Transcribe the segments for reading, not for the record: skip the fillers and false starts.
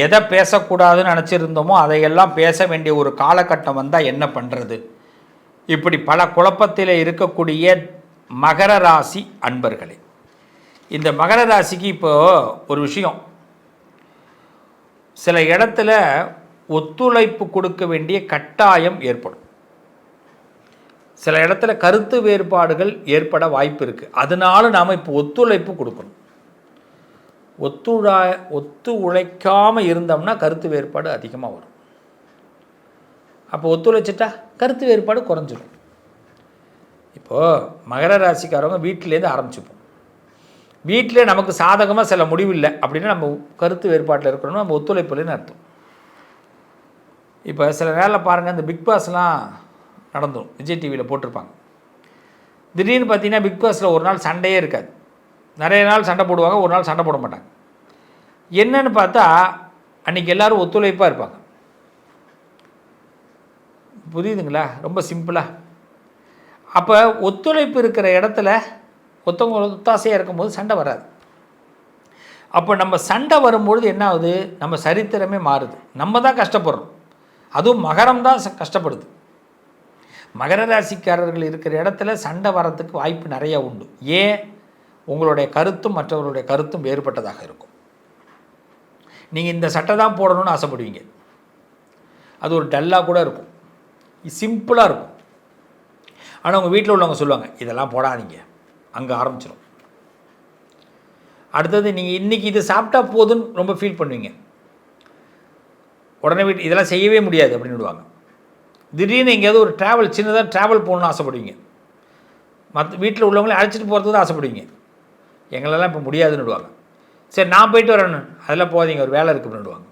எதை பேசக்கூடாதுன்னு நினச்சிருந்தோமோ அதையெல்லாம் பேச வேண்டிய ஒரு காலகட்டம் வந்தால் என்ன பண்ணுறது? இப்படி பல குழப்பத்தில் இருக்கக்கூடிய மகர ராசி அன்பர்களே, இந்த மகர ராசிக்கு இப்போது ஒரு விஷயம், சில இடத்துல ஒத்துழைப்பு கொடுக்க வேண்டிய கட்டாயம் ஏற்படும். சில இடத்துல கருத்து வேறுபாடுகள் ஏற்பட வாய்ப்பு இருக்குது. அதனால நாம் இப்போ ஒத்துழைப்பு கொடுக்கணும். ஒத்து உழைக்காமல் இருந்தோம்னா கருத்து வேறுபாடு அதிகமாக வரும். அப்போ ஒத்துழைச்சிட்டா கருத்து வேறுபாடு குறைஞ்சிடும். இப்போது மகர ராசிக்காரவங்க வீட்டிலேருந்து ஆரம்பிச்சுப்போம். வீட்டிலே நமக்கு சாதகமாக சில முடிவு இல்லை அப்படின்னா நம்ம கருத்து வேறுபாட்டில் இருக்கணும்னா நம்ம ஒத்துழைப்புலன்னு அர்த்தம். இப்போ சில நேரில் பாருங்கள், இந்த பிக் பாஸ்லாம் நடந்துடும், விஜய் டிவியில் போட்டிருப்பாங்க. திடீர்னு பார்த்தீங்கன்னா பிக் பாஸில் ஒரு நாள் சண்டையே இருக்காது, நிறைய நாள் சண்டை போடுவாங்க, ஒரு நாள் சண்டை போட மாட்டாங்க. என்னன்னு பார்த்தா அன்றைக்கி எல்லோரும் ஒத்துழைப்பாக இருப்பாங்க. புரியுதுங்களா? ரொம்ப சிம்பிளாக. அப்போ ஒத்துழைப்பு இருக்கிற இடத்துல ஒத்தவங்க ஒத்தாசையாக இருக்கும்போது சண்டை வராது. அப்போ நம்ம சண்டை வரும்பொழுது என்ன ஆகுது? நம்ம சரித்திரமே மாறுது. நம்ம தான் கஷ்டப்படுறோம். அதுவும் மகரம் தான் கஷ்டப்படுது. மகர ராசிக்காரர்கள் இருக்கிற இடத்துல சண்டை வர்றதுக்கு வாய்ப்பு நிறையா உண்டு. ஏன்? உங்களுடைய கருத்தும் மற்றவர்களுடைய கருத்தும் வேறுபட்டதாக இருக்கும். நீங்கள் இந்த சட்டை தான் போடணும்னு ஆசைப்படுவீங்க, அது ஒரு டல்லாக கூட இருக்கும், சிம்பிளாக இருக்கும். ஆனால் உங்கள் வீட்டில் உள்ளவங்க சொல்லுவாங்க இதெல்லாம் போடாதீங்க, அங்கே ஆரம்பிச்சிடும். அடுத்தது நீங்கள் இன்றைக்கி இது சாப்பிட்டா போதுன்னு ரொம்ப ஃபீல் பண்ணுவீங்க, உடனே இதெல்லாம் செய்யவே முடியாது அப்படின்னு விடுவாங்க. திடீர்னு எங்கேயாவது ஒரு ட்ராவல், சின்னதாக ட்ராவல் போகணுன்னு ஆசைப்படுவீங்க, மற்ற வீட்டில் உள்ளவங்களே அழைச்சிட்டு போகிறதுக்கு தான் ஆசைப்படுவீங்க. எங்களெல்லாம் இப்போ முடியாதுன்னு விடுவாங்க. சரி நான் போயிட்டு வரேன்னு, அதெல்லாம் போகாதீங்க ஒரு வேலை இருக்குது பண்ணிடுவாங்க.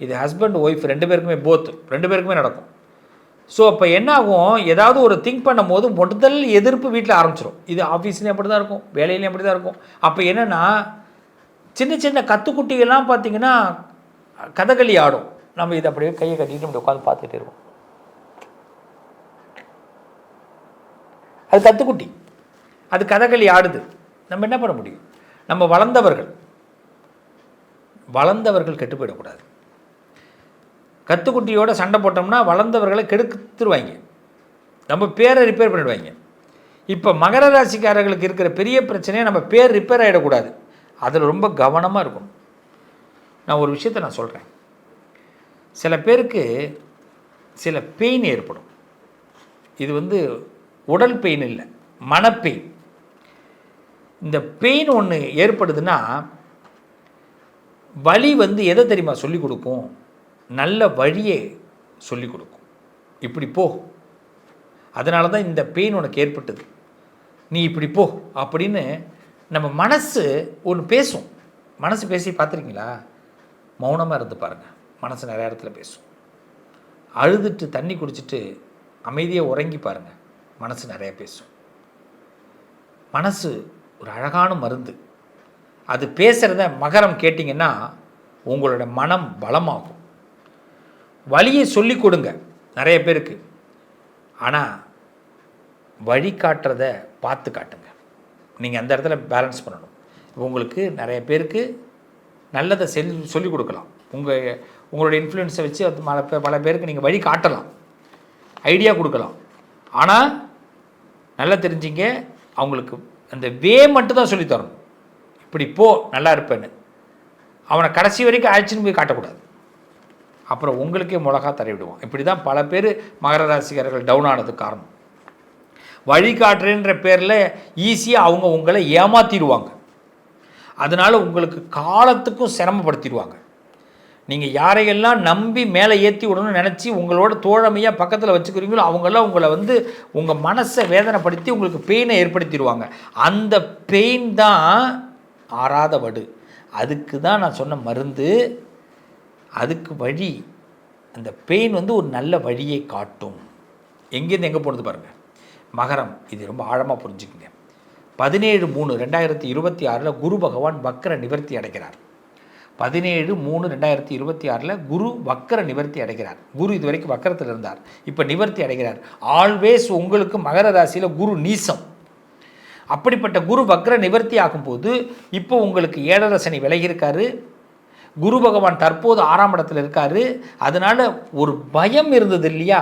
இது ஹஸ்பண்ட் ஒய்ஃப் ரெண்டு பேருக்குமே நடக்கும். ஸோ அப்போ என்ன ஆகும்? ஏதாவது ஒரு திங்க் பண்ணும் போது முதல் எதிர்ப்பு வீட்டில் ஆரம்பிச்சிடும். இது ஆஃபீஸ்லேயும் அப்படி தான் இருக்கும், வேலையிலையும் அப்படி தான் இருக்கும். அப்போ என்னென்னா சின்ன சின்ன கத்துக்குட்டிகள்லாம் பார்த்திங்கன்னா கதகளி ஆடும். நம்ம இதை அப்படியே கையை கட்டிட்டு நம்ம உட்காந்து பார்த்துட்டே இருக்கோம். அது கத்துக்குட்டி, அது கதகளி ஆடுது. நம்ம என்ன பண்ண முடியும்? நம்ம வளர்ந்தவர்கள் கெட்டு போயிடக்கூடாது. கத்துக்குட்டியோட சண்டை போட்டோம்னா வளர்ந்தவர்களை கெடுத்துருவாங்க, நம்ம பேரை ரிப்பேர் பண்ணிடுவாங்க. இப்போ மகர ராசிக்காரர்களுக்கு இருக்கிற பெரிய பிரச்சனையே நம்ம பேர் ரிப்பேர் ஆகிடக்கூடாது, அதில் ரொம்ப கவனமாக இருக்கும். நான் ஒரு விஷயத்தை சொல்கிறேன். சில பேருக்கு சில பெயின் ஏற்படும். இது உடல் பெயின் இல்லை, மனப்பெயின். இந்த பெயின் ஒன்று ஏற்படுதுன்னா வலி எதை தெரியுமா சொல்லிக் கொடுக்கும்? நல்ல வழியை சொல்லிக் கொடுக்கும். இப்படி போ, அதனால தான் இந்த பெயின் உனக்கு ஏற்பட்டது, நீ இப்படி போ அப்படின்னு நம்ம மனசு ஒன்று பேசும். மனசு பேசி பார்த்துருக்கீங்களா? மௌனமாக இருந்து பாருங்கள், மனசு நிறைய இடத்துல பேசும். அழுதுட்டு தண்ணி குடிச்சிட்டு அமைதியாக உறங்கி பாருங்கள், மனசு நிறைய பேசும். மனசு ஒரு அழகான மருந்து. அது பேசுகிறத மகரம் கேட்டிங்கன்னா உங்களோட மனம் பலமாகும். வழியை சொல்லி கொடுங்க நிறைய பேருக்கு, ஆனால் வழிகாட்டுறத பார்த்து காட்டுங்க. நீங்கள் அந்த இடத்துல பேலன்ஸ் பண்ணணும். உங்களுக்கு நிறைய பேருக்கு நல்லதை சொல்லிக் கொடுக்கலாம். உங்களுடைய இன்ஃப்ளூயன்ஸை வச்சு பல பேருக்கு நீங்கள் வழி காட்டலாம், ஐடியா கொடுக்கலாம். ஆனால் நல்லா தெரிஞ்சிங்க, அவங்களுக்கு அந்த வே மட்டும் தான் சொல்லித்தரணும். இப்படி போ நல்லா இருப்பேன்னு அவனை கடைசி வரைக்கும் அழைச்சின்னு போய் காட்டக்கூடாது. அப்புறம் உங்களுக்கே மிளகா தடவிடுவான். இப்படி தான் பல பேர் மகர ராசிக்காரர்கள் டவுன் ஆனதுக்கு காரணம். வழிகாட்டுறேன்ற பேரில் ஈஸியாக அவங்க உங்களை ஏமாற்றிடுவாங்க. அதனால் உங்களுக்கு காலத்துக்கும் சிரமப்படுத்திடுவாங்க. நீங்கள் யாரையெல்லாம் நம்பி மேலே ஏற்றி விடணும்னு நினச்சி உங்களோட தோழமையாக பக்கத்தில் வச்சுக்கிறீங்களோ அவங்களாம் உங்களை உங்கள் மனசை வேதனைப்படுத்தி உங்களுக்கு பெயினை ஏற்படுத்திடுவாங்க. அந்த பெயின் தான் ஆறாத வடு. அதுக்கு தான் நான் சொன்ன மருந்து, அதுக்கு வழி. அந்த பெயின் ஒரு நல்ல வழியை காட்டும். எங்கேருந்து எங்கே போனது பாருங்கள். மகரம் இது ரொம்ப ஆழமாக புரிஞ்சுக்குங்க. 17/3/2026 குரு பகவான் வக்கர நிவர்த்தி அடைகிறார். 17/3/2026 குரு வக்கர நிவர்த்தி அடைகிறார். குரு இது வரைக்கும் வக்கரத்தில் இருந்தார், இப்போ நிவர்த்தி அடைகிறார். ஆல்வேஸ் உங்களுக்கு மகர ராசியில் குரு நீசம். அப்படிப்பட்ட குரு வக்கர நிவர்த்தி ஆகும்போது இப்போ உங்களுக்கு 7.5 சனி விலகியிருக்காரு. குரு பகவான் தற்போது 6ஆம் இடத்துல இருக்காரு. அதனால ஒரு பயம் இருந்தது இல்லையா,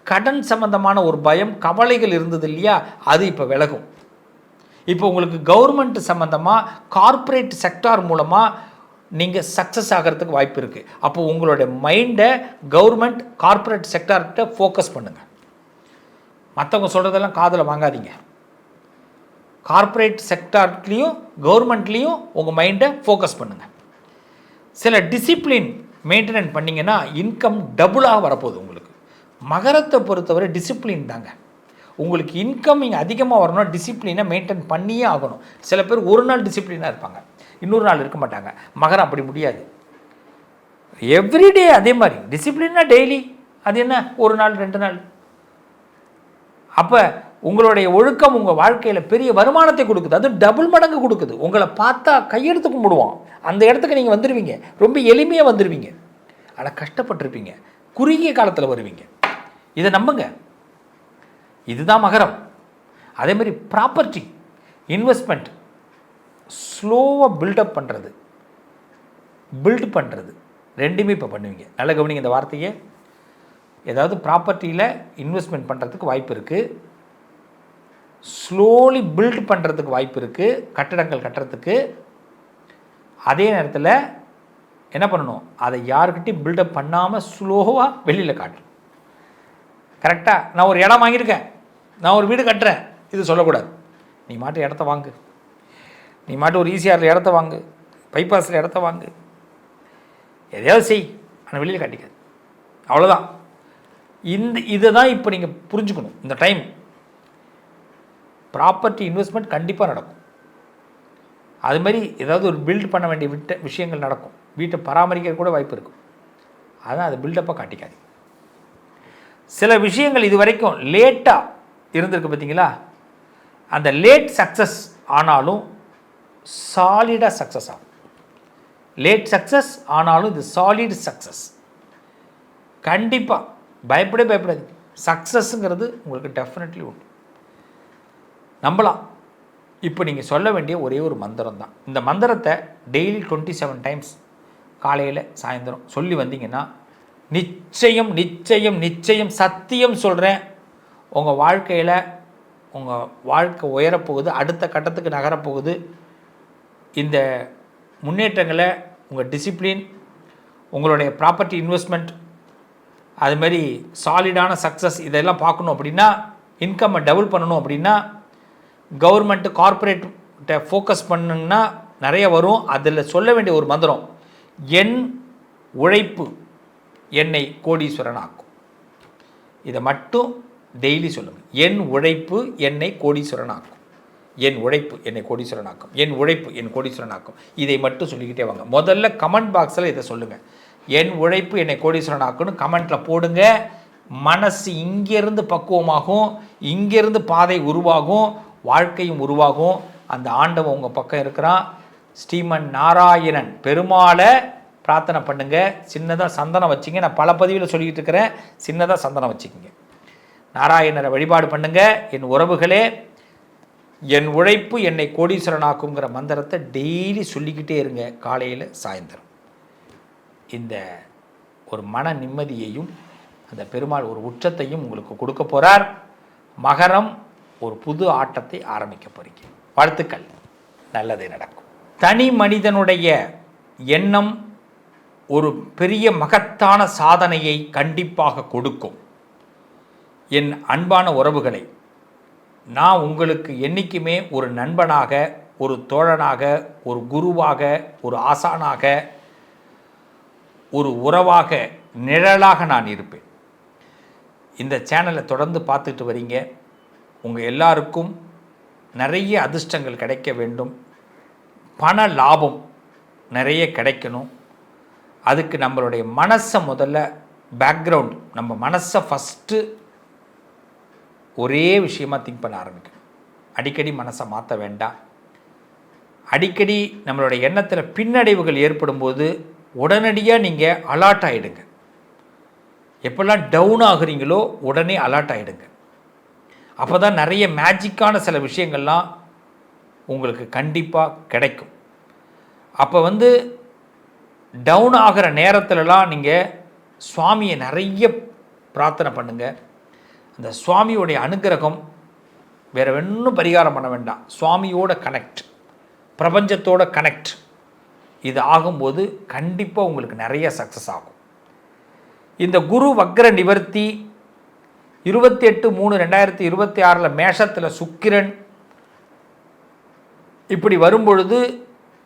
கடன் சம்பந்தமான ஒரு பயம், கவலைகள் இருந்தது இல்லையா, அது இப்போ விலகும். இப்போ உங்களுக்கு கவர்மெண்ட் சம்பந்தமாக கார்ப்பரேட் செக்டார் மூலமாக நீங்கள் சக்ஸஸ் ஆகிறதுக்கு வாய்ப்பு இருக்குது. அப்போது உங்களுடைய மைண்டை கவர்மெண்ட் கார்ப்பரேட் செக்டார்கிட்ட ஃபோக்கஸ் பண்ணுங்கள். மற்றவங்க சொல்கிறதெல்லாம் காதில் வாங்காதீங்க. கார்ப்பரேட் செக்டார்லேயும் கவர்மெண்ட்லேயும் உங்கள் மைண்டை ஃபோக்கஸ் பண்ணுங்கள். சில டிசிப்ளின் மெயின்டைன் பண்ணிங்கன்னா இன்கம் டபுளாக வரப்போகுது உங்களுக்கு. மகரத்தை பொறுத்தவரை டிசிப்ளின் தாங்க. உங்களுக்கு இன்கம் இங்கே அதிகமாக வரணும், டிசிப்ளினை மெயின்டைன் பண்ணியே ஆகணும். சில பேர் ஒரு நாள் டிசிப்ளினாக இருப்பாங்க, இன்னொரு நாள் இருக்க மாட்டாங்க. மகரம் அப்படி முடியாது. எவ்ரிடே அதே மாதிரி டிசிப்ளின்னா டெய்லி. அது என்ன ஒரு நாள் 2 நாள். அப்போ உங்களுடைய ஒழுக்கம் உங்கள் வாழ்க்கையில் பெரிய வருமானத்தை கொடுக்குது. அது டபுள் மடங்கு கொடுக்குது. உங்களை பார்த்தா கையெடுத்து கும்பிடுவோம். அந்த இடத்துக்கு நீங்கள் வந்துடுவீங்க. ரொம்ப எளிமையாக வந்துடுவீங்க. ஆனால் கஷ்டப்பட்டிருப்பீங்க. குறுகிய காலத்தில் வருவீங்க. இதை நம்புங்க. இதுதான் மகரம். அதே மாதிரி ப்ராப்பர்ட்டி இன்வெஸ்ட்மெண்ட் ஸ்லோவாக பில்டப் பண்ணுறது, பில்டு பண்ணுறது ரெண்டுமே இப்போ பண்ணுவீங்க. நல்ல கவனிங்க இந்த வார்த்தையை. ஏதாவது ப்ராப்பர்ட்டியில் இன்வெஸ்ட்மெண்ட் பண்ணுறதுக்கு வாய்ப்பு இருக்குது. ஸ்லோலி பில்டு பண்ணுறதுக்கு வாய்ப்பு இருக்குது, கட்டடங்கள் கட்டுறதுக்கு. அதே நேரத்தில் என்ன பண்ணணும், அதை யாருக்கிட்டையும் பில்டப் பண்ணாமல் ஸ்லோவாக வெளியில் காட்டணும். கரெக்டாக நான் ஒரு இடம் வாங்கியிருக்கேன், நான் ஒரு வீடு கட்டுறேன், இது சொல்லக்கூடாது. நீ மாட்டு இடத்த வாங்கு, நீ மாட்டு ஒரு ஈசிஆரில் இடத்த வாங்கு, பைபாஸில் இடத்த வாங்கு, எதையாவது செய், ஆனால் வெளியில் காட்டிக்காது. அவ்வளோதான். இதை தான் இப்போ நீங்கள் புரிஞ்சுக்கணும். இந்த டைம் ப்ராப்பர்ட்டி இன்வெஸ்ட்மெண்ட் கண்டிப்பாக நடக்கும். அதுமாதிரி ஏதாவது ஒரு பில்ட் பண்ண வேண்டிய விஷயங்கள் நடக்கும். வீட்டை பராமரிக்க கூட வாய்ப்பு இருக்கும். அதான் அது பில்டப்பாக காட்டிக்காது. சில விஷயங்கள் இது வரைக்கும் லேட்டாக இருந்திருக்கு பார்த்தீங்களா, அந்த லேட் சக்ஸஸ் ஆனாலும் சாலிடாக சக்ஸஸ் ஆகும். லேட் சக்ஸஸ் ஆனாலும் இது சாலிட் சக்ஸஸ். கண்டிப்பாக பயப்படாது. சக்ஸஸ்ங்கிறது உங்களுக்கு டெஃபினெட்லி உண்டு, நம்பலாம். இப்போ நீங்கள் சொல்ல வேண்டிய ஒரே ஒரு மந்திரம் தான். இந்த மந்திரத்தை டெய்லி 27 டைம்ஸ் காலையில் சாயந்தரம் சொல்லி வந்தீங்கன்னா நிச்சயம் நிச்சயம் நிச்சயம் சத்தியம் சொல்கிறேன், உங்கள் வாழ்க்கையில் உங்கள் வாழ்க்கை உயரப்போகுது, அடுத்த கட்டத்துக்கு நகரப்போகுது. இந்த முன்னேற்றங்களை உங்கள் டிசிப்ளின், உங்களுடைய ப்ராப்பர்ட்டி இன்வெஸ்ட்மெண்ட், அதுமாரி சாலிடான சக்ஸஸ் இதெல்லாம் பார்க்கணும் அப்படின்னா, இன்கம்மை டபுள் பண்ணணும் அப்படின்னா, கவர்மெண்ட்டு கார்ப்பரேட்டை ஃபோக்கஸ் பண்ணுங்கன்னா நிறைய வரும். அதில் சொல்ல வேண்டிய ஒரு மந்திரம், என் உழைப்பு என்னை கோடீஸ்வரன் ஆக்கும். இதை மட்டும் டெய்லி சொல்லுங்கள். என் உழைப்பு என்னை கோடீஸ்வரன் ஆக்கும், என் உழைப்பு என்னை கோடீஸ்வரன் ஆக்கும், என் உழைப்பு என் கோடீஸ்வரன் ஆக்கும். இதை மட்டும் சொல்லிக்கிட்டே வாங்க. முதல்ல கமெண்ட் பாக்ஸில் இதை சொல்லுங்கள், என் உழைப்பு என்னை கோடீஸ்வரன் ஆக்குன்னு கமெண்ட்டில் போடுங்க. மனசு இங்கேருந்து பக்குவமாகும், இங்கேருந்து பாதை உருவாகும், வாழ்க்கையும் உருவாகும். அந்த ஆண்டவன் உங்கள் பக்கம் இருக்கிறான். ஸ்ரீமன் நாராயணன் பெருமாளை பிரார்த்தனை பண்ணுங்க. சின்னதாக சந்தனம் வச்சிங்க. நான் பல பதிவில் சொல்லிக்கிட்டு இருக்கிறேன், சின்னதாக சந்தனம் வச்சுக்கிங்க. நாராயணரை வழிபாடு பண்ணுங்க. என் உறவுகளே, என் உழைப்பு என்னை கோடீஸ்வரனாக்குங்கிற மந்திரத்தை டெய்லி சொல்லிக்கிட்டே இருங்க, காலையில் சாயந்தரம். இந்த ஒரு மன நிம்மதியையும் அந்த பெருமாள் ஒரு உச்சத்தையும் உங்களுக்கு கொடுக்க போகிறார். மகரம் ஒரு புது ஆட்டத்தை ஆரம்பிக்க போகிறீங்க. வாழ்த்துக்கள், நல்லதே நடக்கும். தனி மனிதனுடைய எண்ணம் ஒரு பெரிய மகத்தான சாதனையை கண்டிப்பாக கொடுக்கும். என் அன்பான உறவுகளை, நான் உங்களுக்கு என்றைக்குமே ஒரு நண்பனாக, ஒரு தோழனாக, ஒரு குருவாக, ஒரு ஆசானாக, ஒரு உறவாக, நிழலாக நான் இருப்பேன். இந்த சேனலை தொடர்ந்து பார்த்துட்டு வரீங்க. உங்கள் எல்லாருக்கும் நிறைய அதிர்ஷ்டங்கள் கிடைக்க வேண்டும், பண லாபம் நிறைய கிடைக்கணும். அதுக்கு நம்மளுடைய மனசை முதல்ல பேக்ரவுண்ட், நம்ம மனசை ஃபஸ்ட்டு ஒரே விஷயமாக திங்க் பண்ண ஆரம்பிக்கணும். அடிக்கடி மனசை மாற்ற வேண்டாம். அடிக்கடி நம்மளுடைய எண்ணத்தில் பின்னடைவுகள் ஏற்படும் போது உடனடியாக நீங்கள் அலர்ட் ஆகிடுங்க. எப்பெல்லாம் டவுன் ஆகுறீங்களோ உடனே அலர்ட் ஆகிடுங்க. அப்போ தான் நிறைய மேஜிக்கான சில விஷயங்கள்லாம் உங்களுக்கு கண்டிப்பாக கிடைக்கும். அப்போ டவுன் ஆகிற நேரத்துலலாம் நீங்கள் சுவாமியை நிறைய பிரார்த்தனை பண்ணுங்கள். அந்த சுவாமியோடைய அனுகிரகம் வேறு ஒன்றும் பரிகாரம் பண்ண வேண்டாம். சுவாமியோட கனெக்ட், பிரபஞ்சத்தோட கனெக்ட், இது ஆகும்போது கண்டிப்பாக உங்களுக்கு நிறைய சக்ஸஸ் ஆகும். இந்த குரு வக்ர நிவர்த்தி 28/3/2026 மேஷத்தில் சுக்கிரன் இப்படி வரும்பொழுது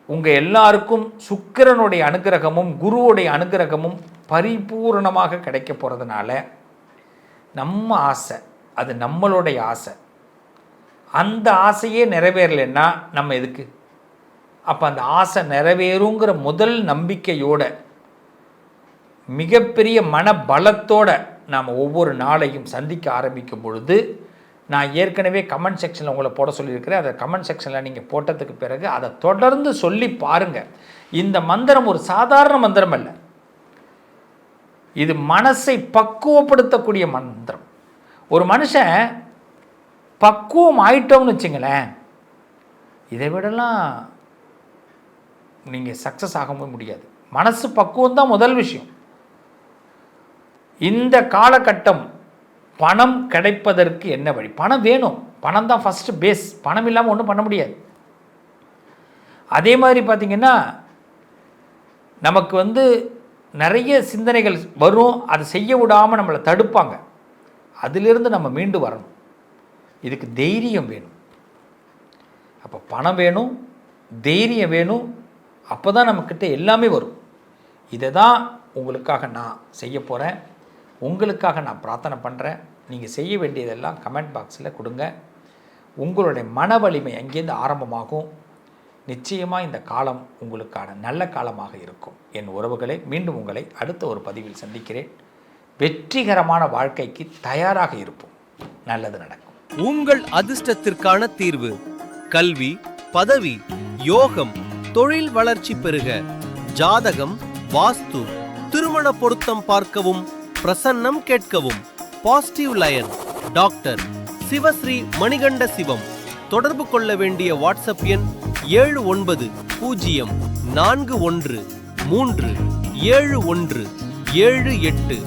உங்கள் எல்லாருக்கும் சுக்கிரனுடைய அனுகிரகமும் குருவுடைய அனுகிரகமும் பரிபூர்ணமாக கிடைக்க போகிறதுனால நம்ம ஆசை, அது நம்மளுடைய ஆசை, அந்த ஆசையே நிறைவேறலைன்னா நம்ம எதுக்கு? அப்போ அந்த ஆசை நிறைவேறுங்கிற முதல் நம்பிக்கையோட மிகப்பெரிய மன பலத்தோட நாம் ஒவ்வொரு நாளையும் சந்திக்க ஆரம்பிக்கும் பொழுது, நான் ஏற்கனவே கமெண்ட் செக்ஷனில் உங்களை போட சொல்லியிருக்கிறேன். அதை கமெண்ட் செக்ஷனில் நீங்கள் போட்டதுக்கு பிறகு அதை தொடர்ந்து சொல்லி பாருங்கள். இந்த மந்திரம் ஒரு சாதாரண மந்திரம் அல்ல, இது மனசை பக்குவப்படுத்தக்கூடிய மந்திரம். ஒரு மனுஷன் பக்குவம் ஆயிட்டோம்னு வச்சுங்களேன், இதை விடலாம் நீங்கள் சக்ஸஸ் ஆகவே முடியாது. மனசு பக்குவம் தான் முதல் விஷயம். இந்த காலகட்டம் பணம் கிடைப்பதற்கு என்ன வழி? பணம் வேணும், பணம் தான் ஃபஸ்ட்டு பேஸ். பணம் இல்லாமல் ஒன்றும் பண்ண முடியாது. அதே மாதிரி பார்த்திங்கன்னா நமக்கு நிறைய சிந்தனைகள் வரும், அதை செய்ய விடாமல் நம்மளை தடுப்பாங்க. அதிலிருந்து நம்ம மீண்டு வரணும். இதுக்கு தைரியம் வேணும். அப்போ பணம் வேணும், தைரியம் வேணும், அப்போ தான் நம்மக்கிட்ட எல்லாமே வரும். இதை தான் உங்களுக்காக நான் செய்ய போகிறேன், உங்களுக்காக நான் பிரார்த்தனை பண்ணுறேன். நீங்கள் செய்ய வேண்டியதெல்லாம் கமெண்ட் பாக்ஸில் கொடுங்க. உங்களுடைய மன வலிமை அங்கேருந்து ஆரம்பமாகும். நிச்சயமாக இந்த காலம் உங்களுக்கான நல்ல காலமாக இருக்கும். என் உறவுகளை மீண்டும் உங்களை அடுத்த ஒரு பதிவில் சந்திக்கிறேன். வெற்றிகரமான வாழ்க்கைக்கு தயாராக இருப்போம். நல்லது நடக்கும். உங்கள் அதிர்ஷ்டத்திற்கான தீர்வு: கல்வி, பதவி, யோகம், தொழில் வளர்ச்சி பெருக. ஜாதகம், வாஸ்து, திருமண பொருத்தம் பார்க்கவும், பிரசன்னம் கேட்கவும். Positive lion doctor Sivasri Manikanda Sivam. தொடர்பு கொள்ள வேண்டிய வாட்ஸ்அப் எண் 7904137178.